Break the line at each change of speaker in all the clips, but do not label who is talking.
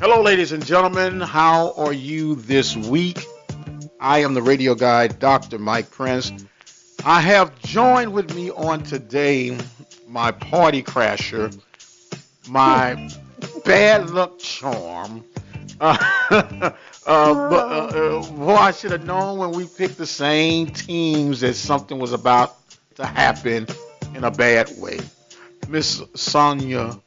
Hello, ladies and gentlemen. How are you this week? I am the radio guy, Dr. Mike Prince. I have joined with me on today my party crasher, my bad luck charm.
Oh,
Boy, I should have known when we picked the same teams that something was about to happen in a bad way. Miss Sonja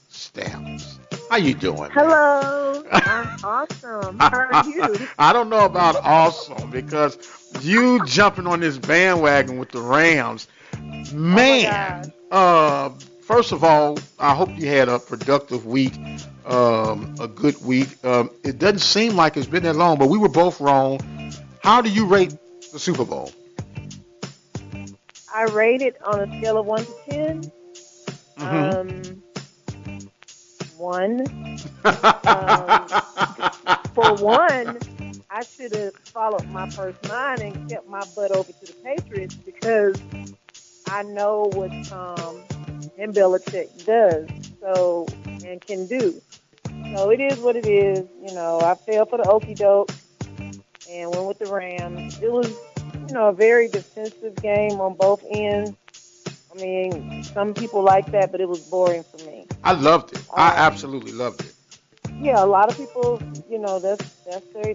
Stamps. How you doing, man?
hello. I'm awesome. How are you?
I don't know about awesome because you jumping on this bandwagon with the Rams,
Oh my gosh.
man. First of all, I hope you had a productive week, a good week. It doesn't seem like it's been that long, but we were both wrong. How do you rate the Super Bowl?
I rate it on a scale of 1 to 10.
Hmm.
Um, 1. Um, for one, I should have followed my first mind and kept my butt over to the Patriots because I know what Tom and Belichick does so and can do. So it is what it is. I fell for the okey doke and went with the Rams. It was, a very defensive game on both ends. I mean, some people like that, but it was boring for me.
I loved it. I
Um,
absolutely loved it.
yeah, a lot of people, that's their,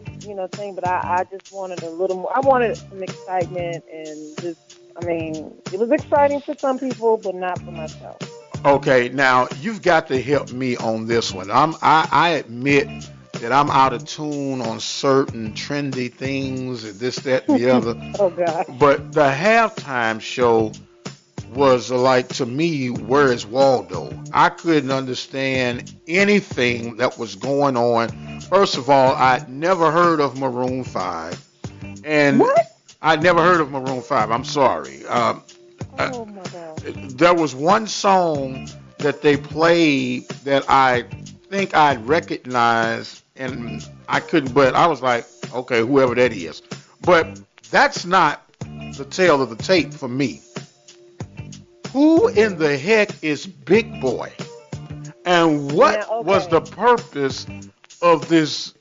thing. But I just wanted a little more. I wanted some excitement and just, I mean, it was exciting for some people, but not for myself.
Okay, now you've got to help me on this one. I admit that I'm out of tune on certain trendy things, this, that, and the other.
Oh gosh.
But the halftime show was like to me, where is Waldo? I couldn't understand anything that was going on. First of all, I'd never heard of Maroon 5, and
What?
I'd never heard of Maroon 5. I'm sorry. Uh,
Oh my gosh.
there was one song that they played that I think I'd recognize, and I couldn't, but I was like, okay, whoever that is. But that's not the tail of the tape for me. Who in
Mhm.
the heck is Big Boy? And
Now,
what was
okay.
the purpose of this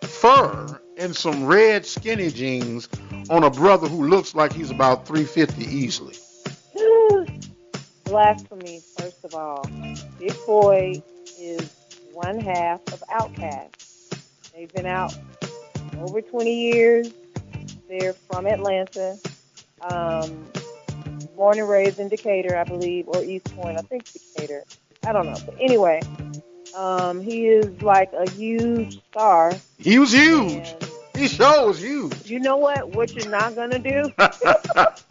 fur and some red skinny jeans on a brother who looks like he's about 350 easily?
Blasphemy, first of all. Big Boy is one half of Outkast. They've been out over 20 years. They're from Atlanta. Um, Born and raised in Decatur, I believe, or East Point. I think Decatur. I don't know. But anyway, he is like a huge star.
He was huge.
And
He sure was huge.
you know what? What you're not going to do? Cut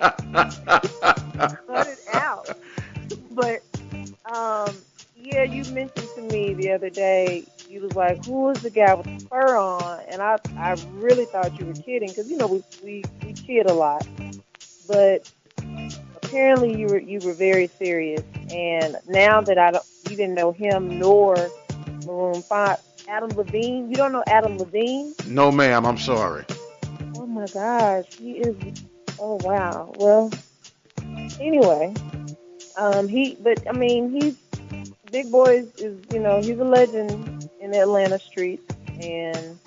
it out. But yeah, you mentioned to me the other day, you was like, who is the guy with the fur on? And I really thought you were kidding because, we kid a lot. But apparently you were very serious. And now that I don't, you didn't know him nor Maroon 5, Adam Levine, you don't know Adam Levine?
No, ma'am, I'm sorry.
Oh my gosh, he is, oh wow. Well, anyway, but I mean, Big Boy is, he's a legend in the Atlanta streets and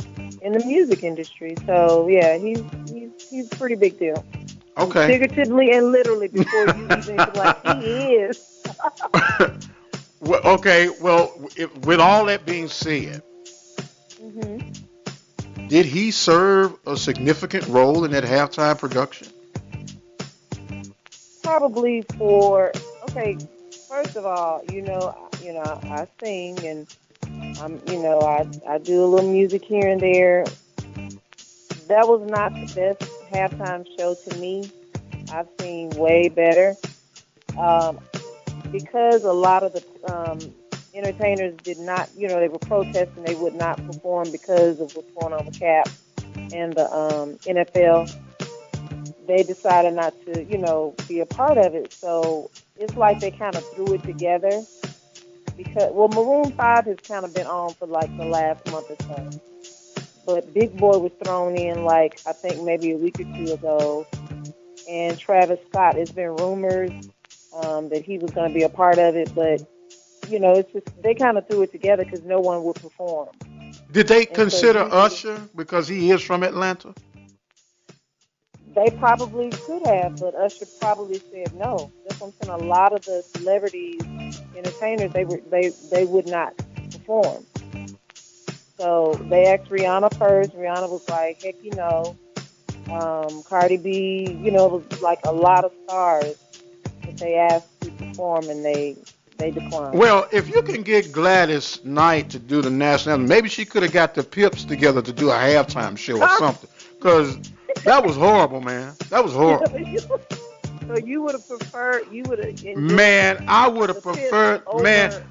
in the music industry. So yeah, he's a pretty big deal,
Okay.
figuratively and literally. Before you even like, he is.
Well, okay, well, with all that being said,
hmm
did he serve a significant role in that halftime production?
Probably for okay. First of all, I sing and I do a little music here and there. That was not the best halftime show to me. I've seen way better. Um, because a lot of the entertainers did not, they were protesting, they would not perform because of what's going on with Cap and the NFL. They decided not to, be a part of it. So it's like they kind of threw it together because, well, Maroon 5 has kind of been on for like the last month or so. But Big Boy was thrown in like, I think maybe a week or two ago. And Travis Scott, it's been rumors that he was going to be a part of it, but it's just they kind of threw it together because no one would perform.
Did they
And so
consider Usher because he is from Atlanta?
they probably could have, but Usher probably said no. That's what I'm saying. A lot of the celebrities, entertainers, they would not perform. So they asked Rihanna first. Rihanna was like, heck, Cardi B, it was like a lot of stars that they asked to perform, and they declined.
Well, if you can get Gladys Knight to do the national anthem, maybe she could have got the Pips together to do a halftime show or something. Because that was horrible, man. That was horrible.
So you would have preferred,
Man, I would have preferred, man,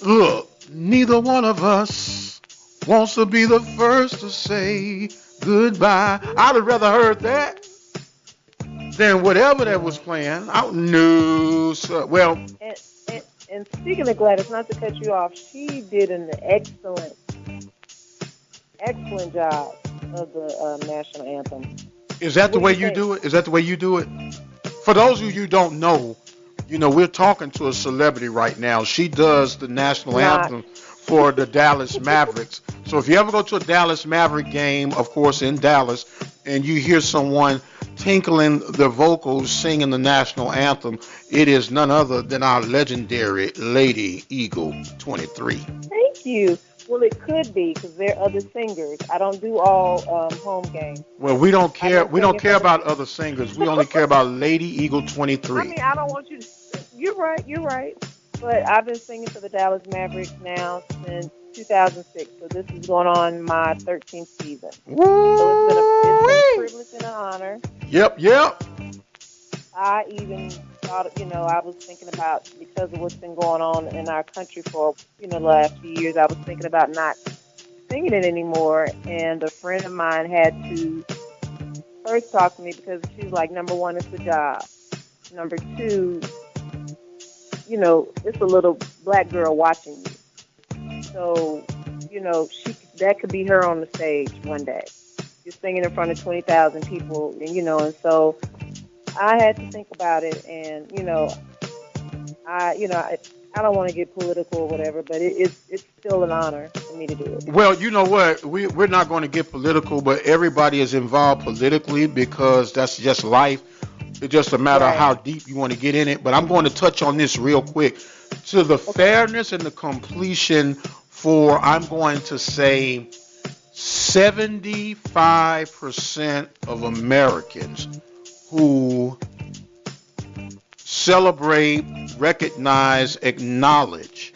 look, neither one of us wants to be the first to say goodbye. I'd have rather heard that than whatever that was playing. I knew. So, well,
and speaking of Gladys, not to cut you off, she did an excellent job of the national anthem.
Is that the way you do it? Is that the way you do it? For those of you who don't know, we're talking to a celebrity right now. She does the national anthem for the Dallas Mavericks. So if you ever go to a Dallas Maverick game, of course in Dallas, and you hear someone tinkling the vocals singing the national anthem, it is none other than our legendary Lady Eagle 23.
Thank you. Well, it could be because there are other singers. I don't do all home games.
Well, we don't care. We don't care about other singers. We only care about Lady Eagle 23.
I mean, I don't want you to. You're right. But I've been singing for the Dallas Mavericks now since 2006. So this is going on my 13th season.
Woo!
So it's been a privilege and an honor.
Yep.
I even thought, I was thinking about, because of what's been going on in our country for, the last few years, I was thinking about not singing it anymore. And a friend of mine had to first talk to me because she was like, number one, it's a job. Number two, it's a little black girl watching you. So, that could be her on the stage one day. You're singing in front of 20,000 people, and so I had to think about it, and I don't want to get political or whatever, but it's still an honor for me to do it.
Well, you know what? We're not going to get political, but everybody is involved politically because that's just life. It's just a matter of how deep you want to get in it. But I'm going to touch on this real quick. To the fairness and the completion for, I'm going to say, 75% of Americans who celebrate, recognize, acknowledge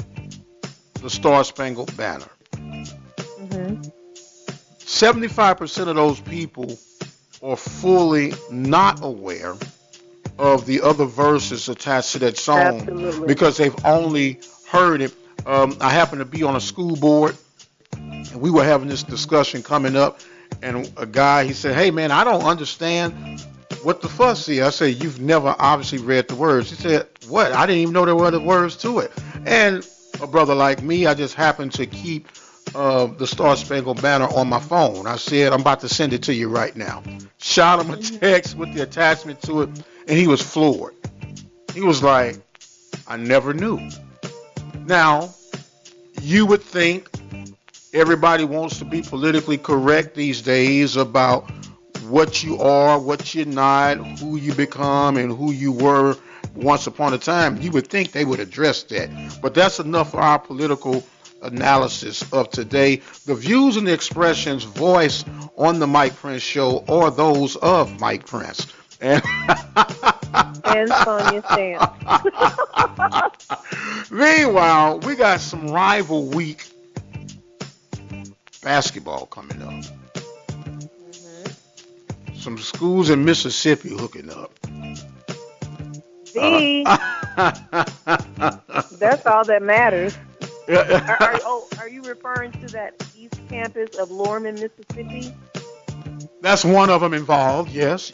the Star Spangled Banner.
Mm-hmm.
75% of those people are fully not aware of the other verses attached to that song.
Absolutely.
Because they've only heard it. I happen to be on a school board, and we were having this discussion coming up, and a guy, he said, hey man, I don't understand what the fuss is. I said, you've never obviously read the words. He said, what? I didn't even know there were other words to it. And a brother like me, I just happened to keep the Star Spangled Banner on my phone. I said, I'm about to send it to you right now. Shot him a text with the attachment to it, and he was floored. He was like, I never knew. Now, you would think everybody wants to be politically correct these days about what you are, what you're not, who you become, and who you were once upon a time. You would think they would address that. But that's enough for our political analysis of today. The views and the expressions voiced on the Mike Prince Show are those of Mike Prince. And
Sonja Stamps.
Meanwhile, we got some rival week basketball coming up. Some schools in Mississippi hooking up.
That's all that matters. Are you referring to that East Campus of Lorman, Mississippi?
That's one of them involved. Yes,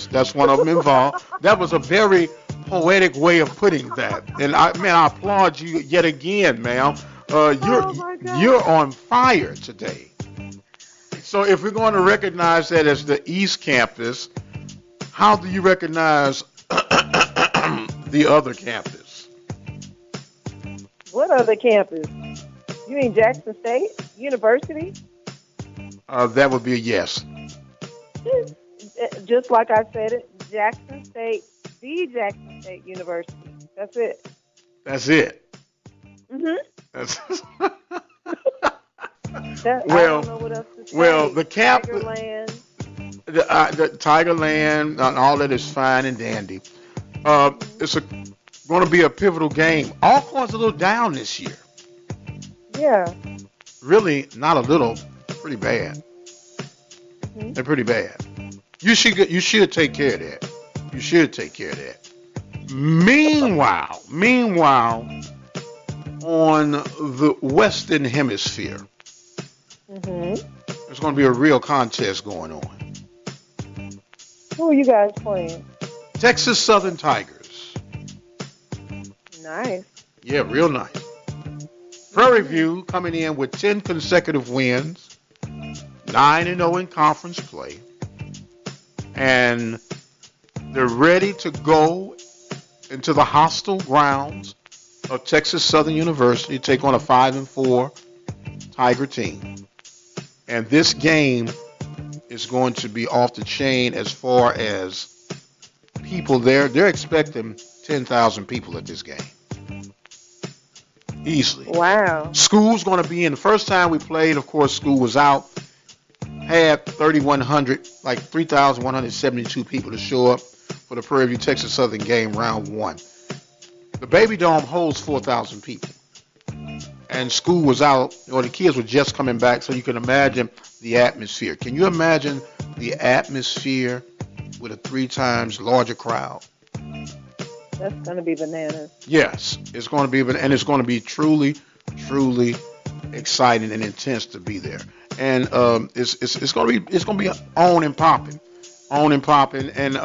that's one of them involved. That was a very poetic way of putting that. And I applaud you yet again, ma'am. You're on fire today. So if we're going to recognize that as the East Campus, how do you recognize the other campus?
What other campus? You mean Jackson State University?
That would be a yes.
Just like I said it, Jackson State, the Jackson State University. That's it.
That's it.
Mhm.
That's
I
well,
don't know what else to say.
well, the camp,
Tigerland.
the Tigerland, and all that is fine and dandy. It's going to be a pivotal game. Alcorn's a little down this year.
Yeah.
Really, not a little, pretty bad.
Mhm.
They're pretty bad. You should take care of that. You should take care of that. Meanwhile, on the Western Hemisphere,
Mhm.
there's going to be a real contest going on.
Who are you guys playing?
Texas Southern Tigers.
Nice.
Yeah, real nice. Prairie View coming in with 10 consecutive wins, 9-0 in conference play, and they're ready to go into the hostile grounds of Texas Southern University, take on a 5-4 Tiger team. And this game is going to be off the chain as far as people there. They're expecting 10,000 people at this game. Easily.
Wow.
School's going to be in. The first time we played, of course, school was out. Had 3,100, like 3,172 people to show up for the Prairie View Texas Southern game, round one. The Baby Dome holds 4,000 people. And school was out, or the kids were just coming back, so you can imagine the atmosphere. Can you imagine the atmosphere with a 3 times larger crowd?
That's going to be bananas.
Yes, it's going to be, and it's going to be truly, truly exciting and intense to be there. And it's going to be on and popping. And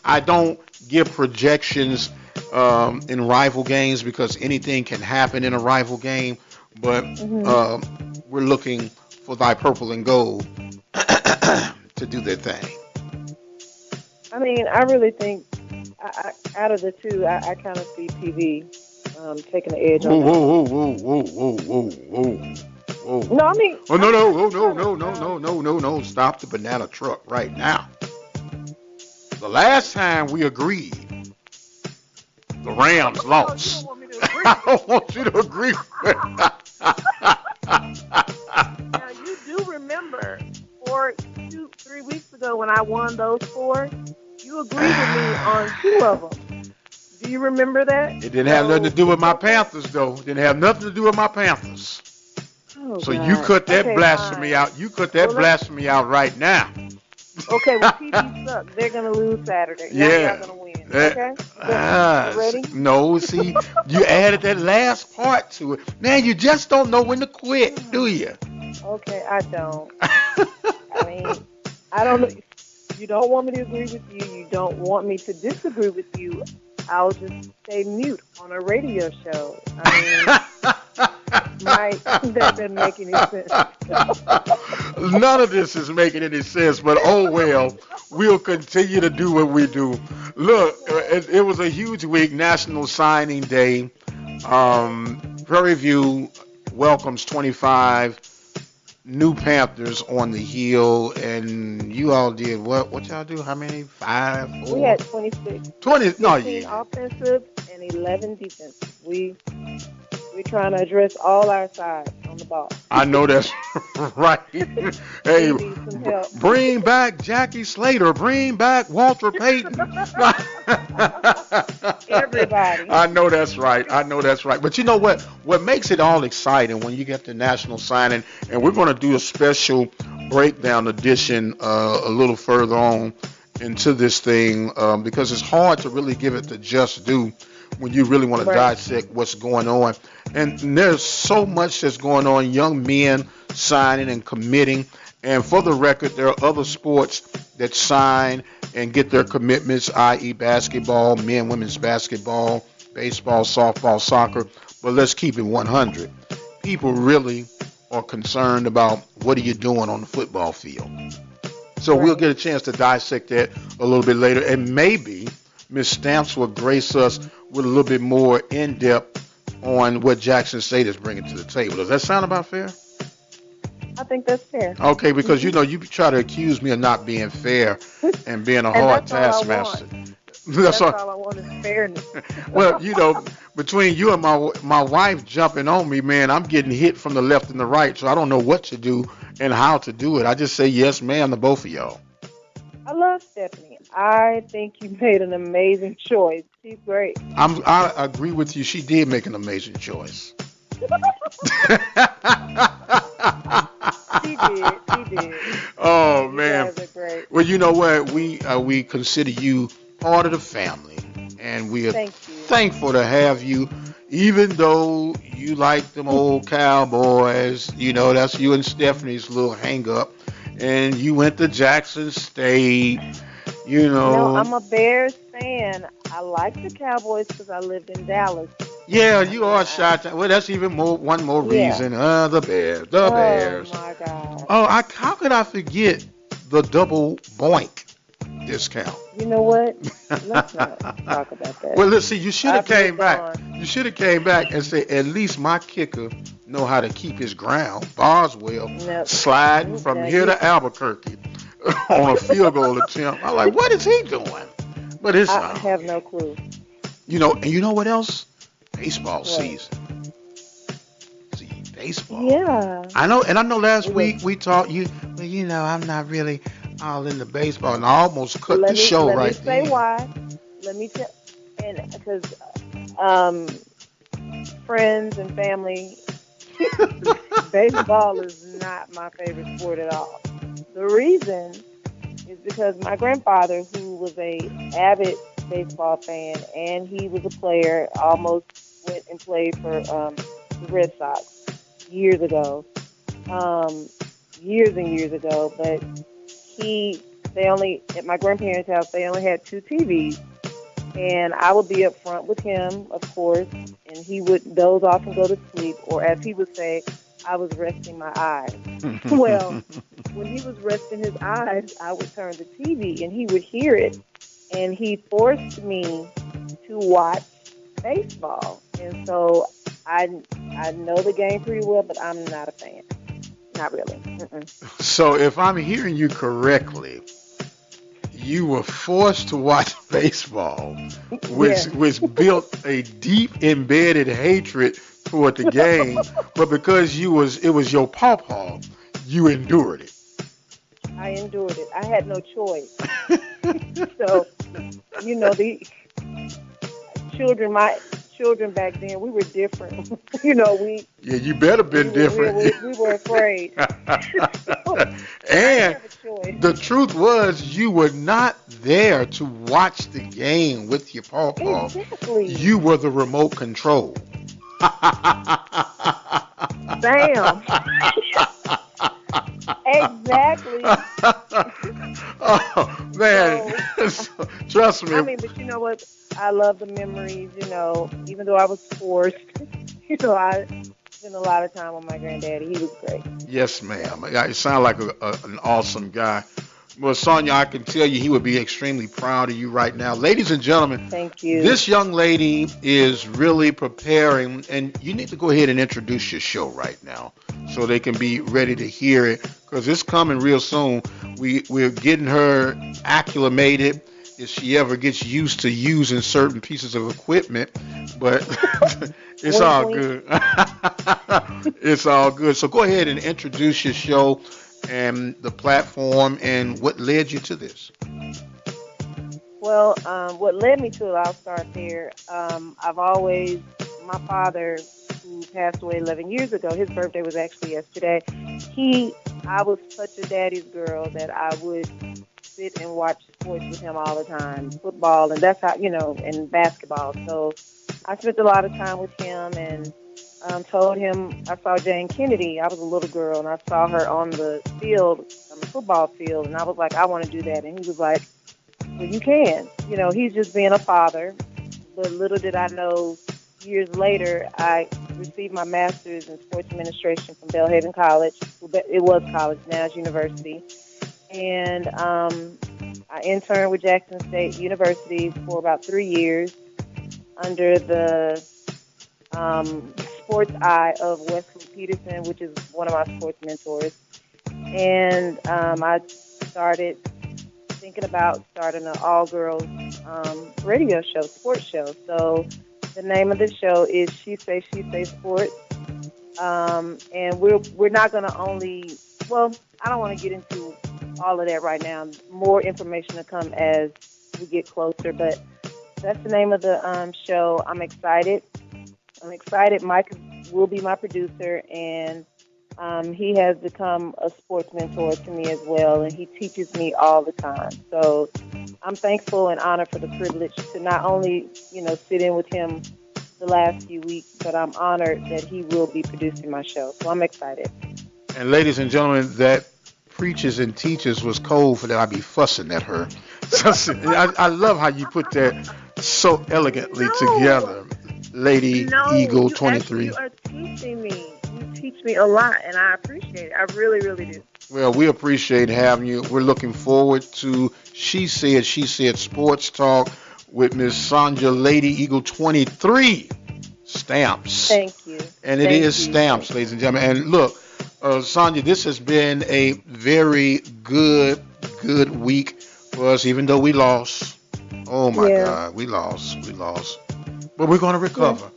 I don't give projections in rival games because anything can happen in a rival game. But we're looking for thy purple and gold to do their thing.
I mean, I really think out of the two, I kind of see PV taking the edge on that.
Whoa.
No, I mean.
Oh, no. Stop the banana truck right now. The last time we agreed, the Rams lost. I don't want you to agree with
Now, you do remember 3 weeks ago when I won those 4, you agreed with me on 2 of them. Do you remember that?
It didn't have nothing to do with my Panthers, though. It didn't have nothing to do with my Panthers.
Oh,
So
God.
you cut that blasphemy
fine.
out. You cut that blasphemy out right now.
Okay, well, PV sucks. They're going to lose Saturday.
Yeah.
Y'all going to win. Okay? You ready?
No, see, you added that last part to it. Man, you just don't know when to quit, do you?
Okay, I don't. I mean, I don't know. You don't want me to agree with you. You don't want me to disagree with you. I'll just stay mute on a radio show. I mean, that doesn't make any sense.
None of this is making any sense, but oh well, we'll continue to do what we do. Look, it was a huge week, National Signing Day. Prairie View welcomes 25 new Panthers on the hill, and you all did what? What y'all do? How many? 5, 4?
We had 26.
20? No,
15
yeah.
offensive and 11 defensive. We're trying to address all our sides on the ball.
I know that's right. Hey,
We need some help.
bring back Jackie Slater. Bring back Walter Payton.
Everybody.
I know that's right. But you know what? What makes it all exciting when you get the national signing, and we're going to do a special breakdown edition a little further on into this thing because it's hard to really give it the just due when you really want to dissect what's going on. And there's so much that's going on, young men signing and committing. And for the record, there are other sports that sign and get their commitments, i.e. basketball, men, women's basketball, baseball, softball, soccer. But let's keep it 100. People really are concerned about what are you doing on the football field. So we'll get a chance to dissect that a little bit later. And maybe Ms. Stamps will grace us with a little bit more in-depth on what Jackson State is bringing to the table. Does that sound about fair?
I think that's fair.
Okay, because
Hmm.
you try to accuse me of not being fair and being a
And
hard
that's all I
taskmaster.
want.
That's
That's
all.
all I want is fairness.
Well, between you and my wife jumping on me, man, I'm getting hit from the left and the right, so I don't know what to do and how to do it. I just say yes, ma'am, to both of y'all.
I love Stephanie. I think you made an amazing choice. She's great.
I agree with you. She did make an amazing choice.
She did. She did.
Oh
You
man.
guys are great.
Well, you know what? We consider you part of the family, and we are
Thank you.
thankful to have you. Even though you like them old Cowboys, that's you and Stephanie's little hang up, and you went to Jackson State. You
No,
know,
I'm a Bears fan. I like the Cowboys because I lived in Dallas.
yeah,
I
you
mean,
are shot. Well, that's even one more
yeah.
reason. The Bears, the
Oh
Bears.
my God.
Oh, how could I forget the double boink discount?
You know what? Let's not talk about that.
Well, let's see. You should have
I've
came
moved
back.
on.
You should have came back and said, at least my kicker know how to keep his ground. Boswell
No,
sliding from
now
here
you.
to Albuquerque on a field goal attempt. I'm like, what is he doing? But it's
I
not.
have no clue.
And you know what else? Baseball
What?
season. See, baseball.
Yeah.
I know last
Look,
week we talked well, I'm not really all into baseball, and I almost cut the
let me
show
let me
right
say
then.
why. Let me tell, and because um, friends and family, baseball is not my favorite sport at all. The reason is because my grandfather, who was a avid baseball fan, and he was a player, almost went and played for the Red Sox years ago, years and years ago. But they only at my grandparents' house they only had two TVs, and I would be up front with him, of course, and he would doze off and go to sleep, or as he would say, I was resting my eyes. Well, when he was resting his eyes, I would turn the TV and he would hear it. And he forced me to watch baseball. And so I know the game pretty well, but I'm not a fan. Not really. Mm-mm.
So if I'm hearing you correctly, you were forced to watch baseball, which
Yeah.
built a deep embedded hatred toward the game, but because it was your pawpaw, you endured
I endured it. I had no choice.
it.
So, the my children back then, we were different. We
Yeah, you better
we
been
were we
different.
were, we were afraid. So I didn't
And
have a choice.
the truth was, you were not there to watch the game with your pawpaw.
Exactly.
You were the remote control.
Bam. Exactly.
Oh man, trust
I
me.
mean, but you know what? I love the memories. Even though I was forced, I spent a lot of time with my granddaddy. He was great.
Yes, ma'am. Yeah, you sound like an awesome guy. Well, Sonia, I can tell you he would be extremely proud of you right now. Ladies and gentlemen,
Thank you.
this young lady is really preparing, and you need to go ahead and introduce your show right now so they can be ready to hear it because it's coming real soon. We're getting her acclimated if she ever gets used to using certain pieces of equipment, but it's
Wink,
all
wink.
good. It's all good. So go ahead and introduce your show and the platform and what led you to this.
Well, what led me to it, I'll start there. My father, who passed away 11 years ago, his birthday was actually yesterday. I was such a daddy's girl that I would sit and watch sports with him all the time, football, and that's how, and basketball. So I spent a lot of time with him and told him I saw Jane Kennedy. I was a little girl and I saw her on the field, on the football field, and I was like, I want to do that. And he was like, well, you can. He's just being a father. But little did I know, years later, I received my master's in sports administration from Belhaven College. It was college, now it's university. And I interned with Jackson State University for about 3 years under the sports eye of Wesley Peterson, which is one of my sports mentors. And I started thinking about starting an all-girls radio show, sports show. So the name of the show is She Say Sports. And we're not going to only, well, I don't want to get into all of that right now. More information to come as we get closer, but that's the name of the show. I'm excited. Mike will be my producer, and he has become a sports mentor to me as well, and he teaches me all the time. So I'm thankful and honored for the privilege to not only, sit in with him the last few weeks, but I'm honored that he will be producing my show. So I'm excited.
And ladies and gentlemen, that preaches and teaches was cold for that. I'd be fussing at her. I love how you put that so elegantly together, Lady Eagle 23.
You are teaching me. You teach me a lot, and I appreciate it. I really, really do.
Well, we appreciate having you. We're looking forward to She Said Sports Talk with Miss Sonja, Lady Eagle 23. Stamps.
Thank you.
And it is stamps, ladies and gentlemen. And look, Sonja, this has been a very good week for us, even though we lost. Oh, my God, we lost. But we're going to recover.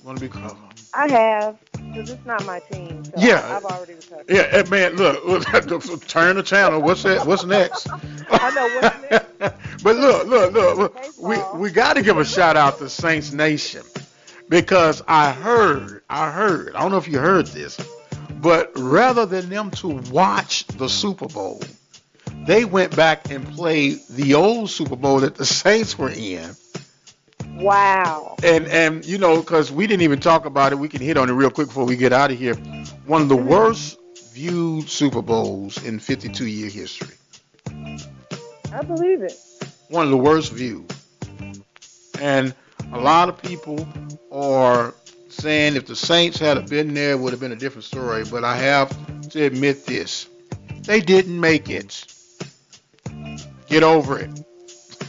We're going to recover.
I have, because it's not my team. So I've already recovered.
Yeah, man, look, turn the channel. What's that? What's next?
I know what's next.
But look, we got to give a shout out to Saints Nation, because I heard, I don't know if you heard this, but rather than them to watch the Super Bowl, they went back and played the old Super Bowl that the Saints were in.
Wow.
And because we didn't even talk about it, we can hit on it real quick before we get out of here. One of the worst viewed Super Bowls in 52-year history.
I believe it.
One of the worst viewed. And a lot of people are saying if the Saints had been there, it would have been a different story. But I have to admit this. They didn't make it. Get over it.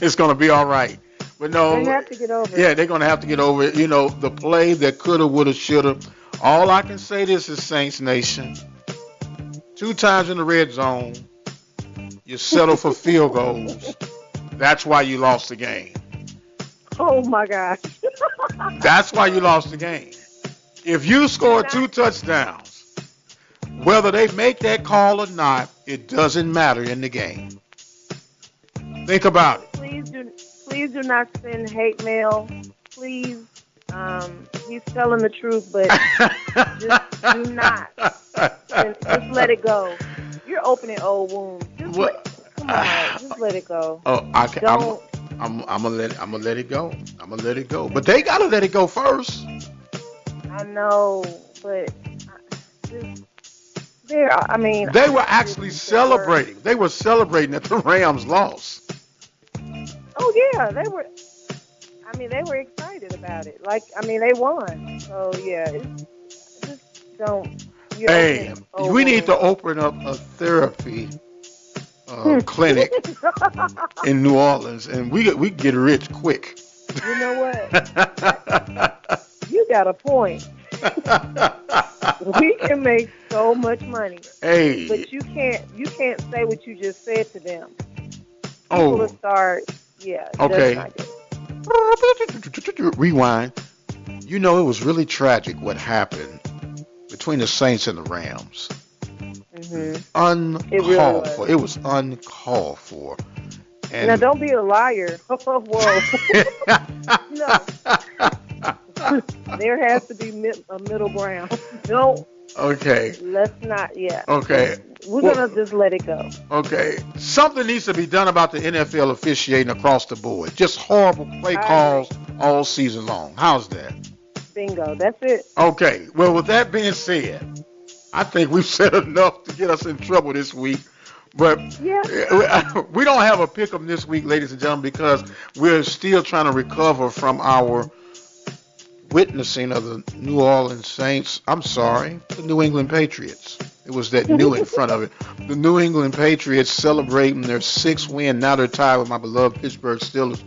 It's going to be all right. But no,
they have to get over it.
Yeah, they're going to have to get over it. The play that coulda, woulda, shoulda. All I can say this is Saints Nation. 2 times in the red zone. You settle for field goals. That's why you lost the game.
Oh, my gosh.
That's why you lost the game. If you score 2 touchdowns, whether they make that call or not, it doesn't matter in the game. Think about it.
Please do not send hate mail. Please. He's telling the truth, but just do not. Just let it go. You're opening old wounds. Come on, just let it go.
Oh, I'm gonna let it go. I'm gonna let it go. But they gotta let it go first.
I know, but they
were actually celebrating. They were celebrating that the Rams lost.
Oh yeah, they were. They were excited about it. They won. So yeah, just don't.
Hey, we need to open up a therapy clinic in New Orleans, and we get rich quick.
You know what? You got a point. We can make so much money.
Hey,
but you can't say what you just said to them. People will start. Yeah.
Okay. Rewind. It was really tragic what happened between the Saints and the Rams.
Mm-hmm.
Uncalled for. It was uncalled for. And
now, don't be a liar. Whoa. No. There has to be a middle ground. No.
Okay.
Let's not. Yeah.
Okay.
We're going to just let it go.
Okay. Something needs to be done about the NFL officiating across the board. Just horrible play calls all season long. How's that?
Bingo. That's it.
Okay. Well, with that being said, I think we've said enough to get us in trouble this week. But we don't have a pick-em this week, ladies and gentlemen, because we're still trying to recover from our witnessing of the New Orleans Saints. I'm sorry, the New England Patriots. It was that new in front of it. The New England Patriots celebrating their 6th win. Now they're tied with my beloved Pittsburgh Steelers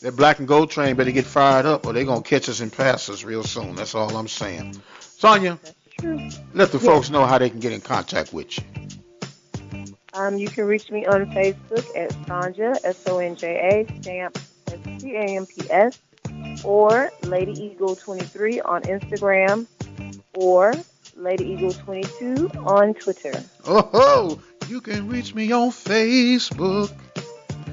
that black and gold train better get fired up or they're going to catch us and pass us real soon. That's all I'm saying. Sonja,
That's true.
let the
Yes.
folks know how they can get in contact with you.
You can reach me on Facebook at Sonja, Sonja, stamp STAMPS, or Lady Eagle 23 on Instagram, or Lady Eagle 22 on Twitter.
Oh, you can reach me on Facebook.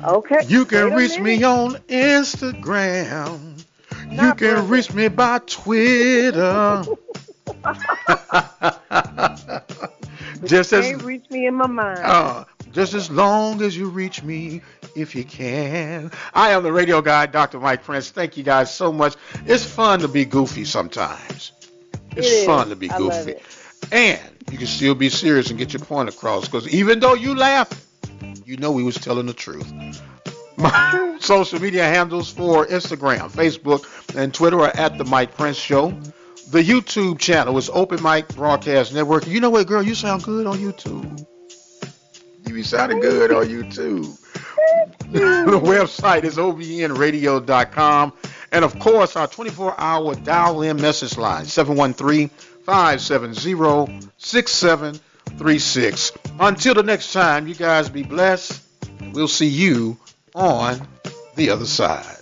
Okay.
You can
wait a
reach me
minute.
on Instagram. You
Not
can
brother.
reach me by Twitter.
But
just
you
as
can't reach me in my mind.
just as long as you reach me, if you can. I am the radio guy, Dr. Mike Prince. Thank you guys so much. It's fun to be goofy sometimes. It's
It
fun
is.
to be
I love
goofy.
it.
And you can still be serious and get your point across, because even though you laugh, you know we was telling the truth. My social media handles for Instagram, Facebook, and Twitter are at The Mike Prince Show. The YouTube channel is Open Mic Broadcast Network. You know what, girl? You sound good on YouTube. You be sounding good on YouTube. The website is ovnradio.com. And, of course, our 24-hour dial-in message line, 713-570-6736. Until the next time, you guys be blessed. We'll see you on the other side.